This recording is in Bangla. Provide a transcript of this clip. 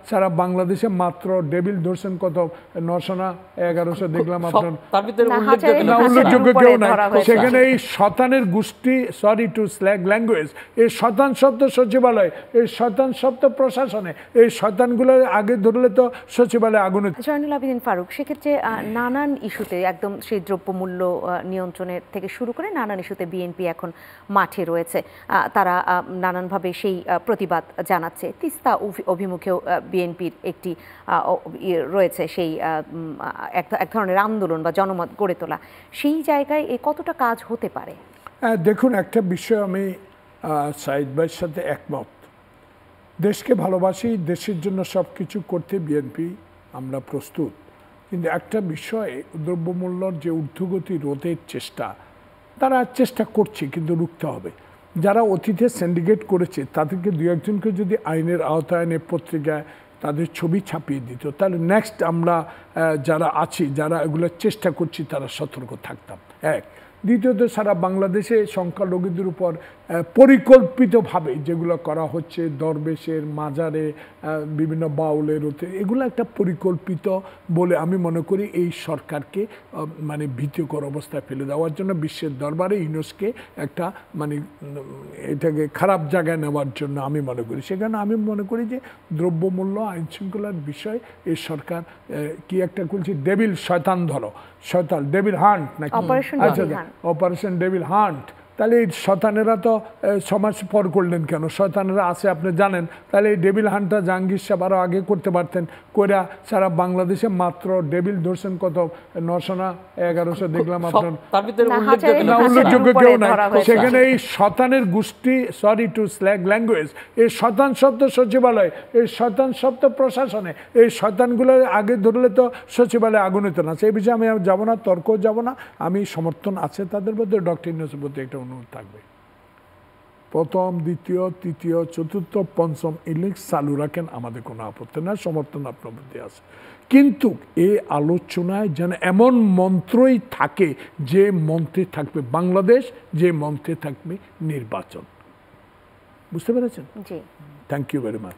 সারা বাংলাদেশে মাত্র ডেভিল ধরছেন কত 900 না 1100 দেখলাম আপনার তার ভিতরে উল্লেখযোগ্য কেউ নাই সেখানে এই শতানের গোষ্ঠী সরি টু স্ল্যাগ ল্যাঙ্গুয়েজ এই শতান শব্দ সচিবালয় এই শতান শব্দ প্রশাসনে এই শতানগুলো আগে ধরলে তো সচিবালয় আগুনে। জয়নুল আবেদিন ফারুক, সেক্ষেত্রে নানান ইস্যুতে একদম সেই দ্রব্যমূল্য নিয়ন্ত্রণের থেকে শুরু করে নানান ইস্যুতে বিএনপি এখন মাঠে রয়েছে, তারা নানানভাবে সেই প্রতিবাদ জানাচ্ছে। তিস্তা অভিমুখেও বিএনপির একটি রয়েছে সেই এক ধরনের আন্দোলন বা জনমত গড়ে তোলা, সেই জায়গায় কতটা কাজ হতে পারে? দেখুন, একটা বিষয় আমি সাইদ ভাইয়ের সাথে একমত। দেশকে ভালোবাসি, দেশের জন্য সব কিছু করতে বিএনপি আমরা প্রস্তুত, কিন্তু একটা বিষয়ে দ্রব্যমূল্যর যে ঊর্ধ্বগতি রোধের চেষ্টা তারা চেষ্টা করছে, কিন্তু রুখতে হবে। যারা অতীতে সিন্ডিকেট করেছে তাদেরকে দু একজনকে যদি আইনের আওতায় এনে পত্রিকায় তাদের ছবি ছাপিয়ে দিত, তাহলে নেক্সট আমরা যারা আছি, যারা এগুলো চেষ্টা করছি, তারা সতর্ক থাকতাম। এক, দ্বিতীয়ত সারা বাংলাদেশে সংখ্যালঘুদের উপর পরিকল্পিতভাবে যেগুলো করা হচ্ছে, দরবেশের মাজারে বিভিন্ন বাউলের হতে, এগুলো একটা পরিকল্পিত বলে আমি মনে করি এই সরকারকে মানে ভীতিকর অবস্থায় ফেলে দেওয়ার জন্য, বিশ্বের দরবারে ইউনেস্কোকে একটা মানে এটাকে খারাপ জায়গায় নেওয়ার জন্য আমি মনে করি। সেখানে আমি মনে করি যে দ্রব্যমূল্য আইন শৃঙ্খলার বিষয় এই সরকার কি একটা করছে, ডেভিল শয়তান ধরো, শয়তান ডেভিল হান্ট নাকি অপারেশন ডেভিল হান্ট। তাহলে এই শয়তানেরা তো সমাজ পর করলেন কেন? শয়তানেরা আছে আপনি জানেন, তাহলে এই ডেভিল হান্টটা জাহাঙ্গীর সাহেব আরও আগে করতে পারতেন, কইরা সারা বাংলাদেশে মাত্র ডেভিল ধরছেন কত 900 না 1100 দেখলাম আপনার, তার ভিতরে উল্লেখযোগ্য কেউ নাই সেখানে। এই শতানের গোষ্ঠী সরি টু স্ল্যাগ ল্যাঙ্গুয়েজ এই শতান শব্দ সচিবালয় এই শতান শব্দ প্রশাসনে এই শতানগুলো আগে ধরলে তো সচিবালয় আগুন হতো না। সেই বিষয়ে আমি যাবো না, তর্কও যাব না। আমি সমর্থন আছে তাদের মধ্যে, ডক্টর ইউনূসের প্রতি একটা অনুরোধ থাকবে, প্রথম, দ্বিতীয়, তৃতীয়, চতুর্থ, পঞ্চম ইলিশ চালু রাখেন, আমাদের কোনো আপত্তি না, সমর্থন আপনার মধ্যে আছে। কিন্তু এই আলোচনায় যেন এমন মন্ত্রই থাকে যে মন্ত্রে থাকবে বাংলাদেশ, যে মন্ত্রে থাকবে নির্বাচন। বুঝতে পেরেছেন? জি, থ্যাংক ইউ ভেরি মাচ।